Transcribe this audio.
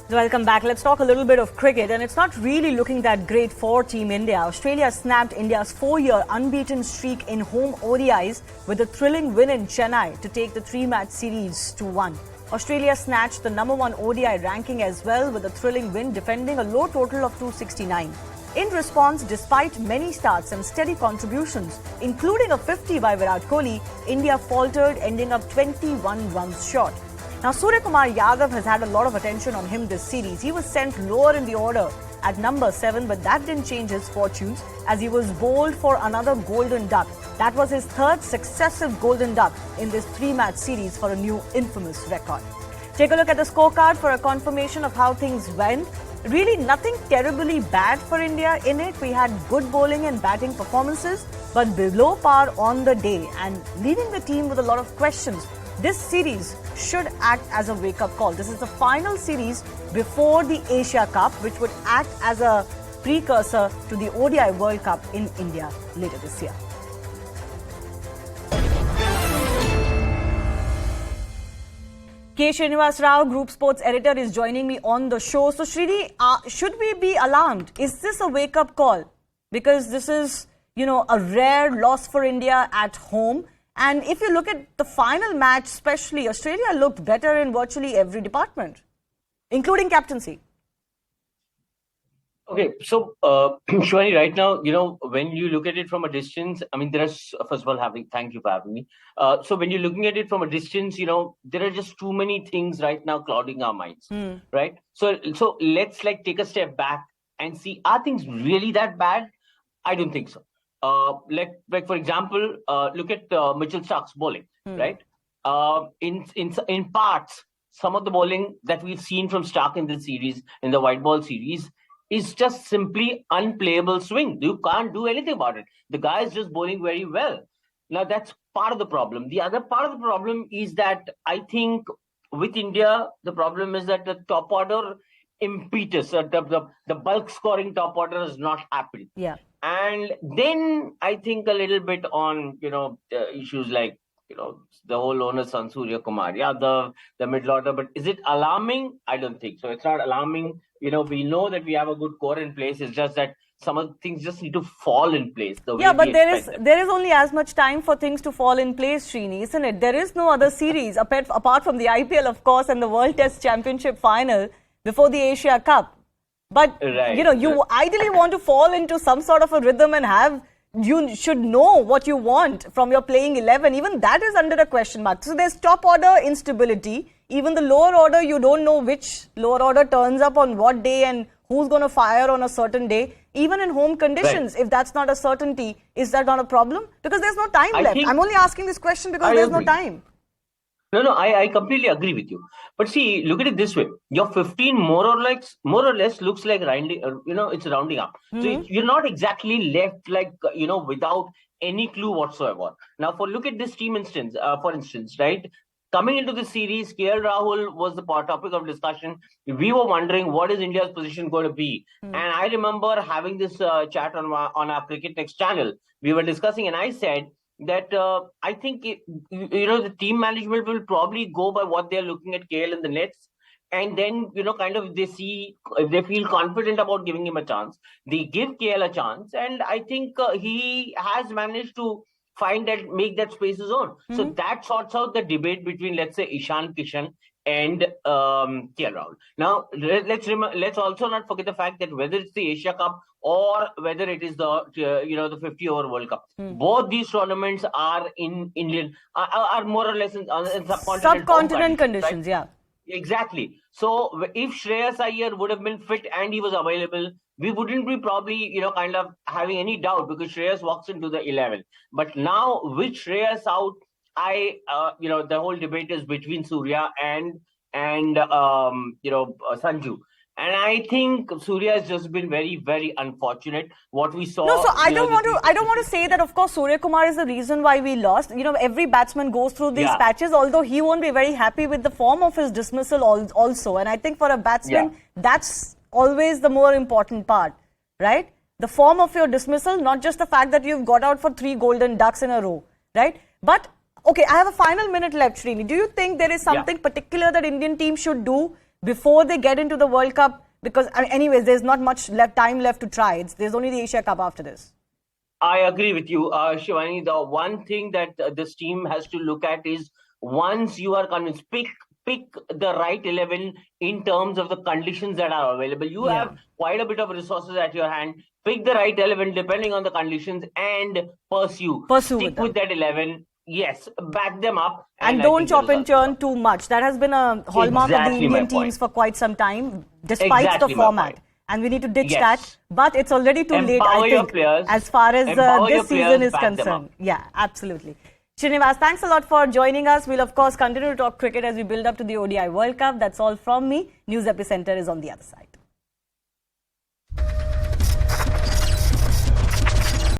Welcome back. Let's talk a little bit of cricket, and it's not really looking that great for Team India. Australia snapped India's 4-year unbeaten streak in home ODIs with a thrilling win in Chennai to take the 3-match series to 1. Australia snatched the #1 ODI ranking as well with a thrilling win, defending a low total of 269. In response, despite many starts and steady contributions, including a 50 by Virat Kohli, India faltered, ending up 21 runs short. Now, Suryakumar Yadav has had a lot of attention on him this series. He was sent lower in the order at number 7, but that didn't change his fortunes as he was bowled for another golden duck. That was his third successive golden duck in this 3-match series for a new infamous record. Take a look at the scorecard for a confirmation of how things went. Really nothing terribly bad for India in it. We had good bowling and batting performances, but below par on the day and leaving the team with a lot of questions. This series should act as a wake-up call. This is the final series before the Asia Cup, which would act as a precursor to the ODI World Cup in India later this year. K. Srinivas Rao, Group Sports Editor, is joining me on the show. So, Srini, should we be alarmed? Is this a wake-up call? Because this is, a rare loss for India at home. And if you look at the final match, especially, Australia looked better in virtually every department, including captaincy. Okay, so Shwani, right now, when you look at it from a distance, first of all, thank you for having me. So when you're looking at it from a distance, there are just too many things right now clouding our minds, right? So let's take a step back and see, are things really that bad? I don't think so. For example, look at Mitchell Starc's bowling, right? In parts, some of the bowling that we've seen from Starc in this series, in the white ball series, is just simply unplayable swing. You can't do anything about it. The guy is just bowling very well. Now, that's part of the problem. The other part of the problem is that I think with India, the problem is that the top order impetus, the bulk scoring top order has not happened. Yeah. And then I think a little bit on, issues like, the whole onus on Suryakumar. Yeah, the middle order. But is it alarming? I don't think so. It's not alarming. We know that we have a good core in place. It's just that some of the things just need to fall in place. But there is only as much time for things to fall in place, Srini, isn't it? There is no other series apart from the IPL, of course, and the World Test Championship final before the Asia Cup. But, you ideally want to fall into some sort of a rhythm and you should know what you want from your playing 11. Even that is under a question mark. So there's top order instability. Even the lower order, you don't know which lower order turns up on what day and who's going to fire on a certain day. Even in home conditions, if that's not a certainty, is that not a problem? Because there's no time left. I'm only asking this question because there's no time. No, I completely agree with you. But see, look at it this way. Your 15 more or less looks like rounding, it's rounding up. So you're not exactly left without any clue whatsoever. Now, look at this team instance, for instance, right? Coming into the series, KL Rahul was the topic of discussion. We were wondering what is India's position going to be. And I remember having this chat on our Cricket Next channel. We were discussing and I said that I think, the team management will probably go by what they're looking at KL in the nets. And then, if they feel confident about giving him a chance, they give KL a chance. And I think he has managed to make that space his own. So that sorts out the between, let's say, Ishan Kishan and KL Rahul. Now, let's also not forget the fact that whether it's the Asia Cup or whether it is the 50-over World Cup, both these tournaments are in Indian, are more or less in subcontinent conditions, right? Yeah. Exactly. So if Shreyas Iyer would have been fit and he was available, we wouldn't be probably, having any doubt because Shreyas walks into the 11. But now with Shreyas out, the whole debate is between Surya and Sanju. And I think Surya has just been very, very unfortunate. What we saw. No, so I don't want to say that. Of course, Suryakumar is the reason why we lost. Every batsman goes through these patches. Although he won't be very happy with the form of his dismissal also. And I think for a batsman, that's always the more important part, right? The form of your dismissal, not just the fact that you've got out for 3 golden ducks in a row, right? But okay, I have a final minute left, Srini. Do you think there is something particular that Indian team should do before they get into the World Cup? Because, anyways, there's not much time left to try. There's only the Asia Cup after this. I agree with you, Shivani. The one thing that this team has to look at is, once you are convinced, pick the right 11 in terms of the conditions that are available. You have quite a bit of resources at your hand. Pick the right 11 depending on the conditions and pursue. Stick with that 11. Yes, back them up. And don't chop and churn too much. That has been a hallmark of the Indian teams for quite some time, despite the format. And we need to ditch that. But it's already too late, I think, as far as this season is concerned. Yeah, absolutely. Srinivas, thanks a lot for joining us. We'll, of course, continue to talk cricket as we build up to the ODI World Cup. That's all from me. News Epicenter is on the other side.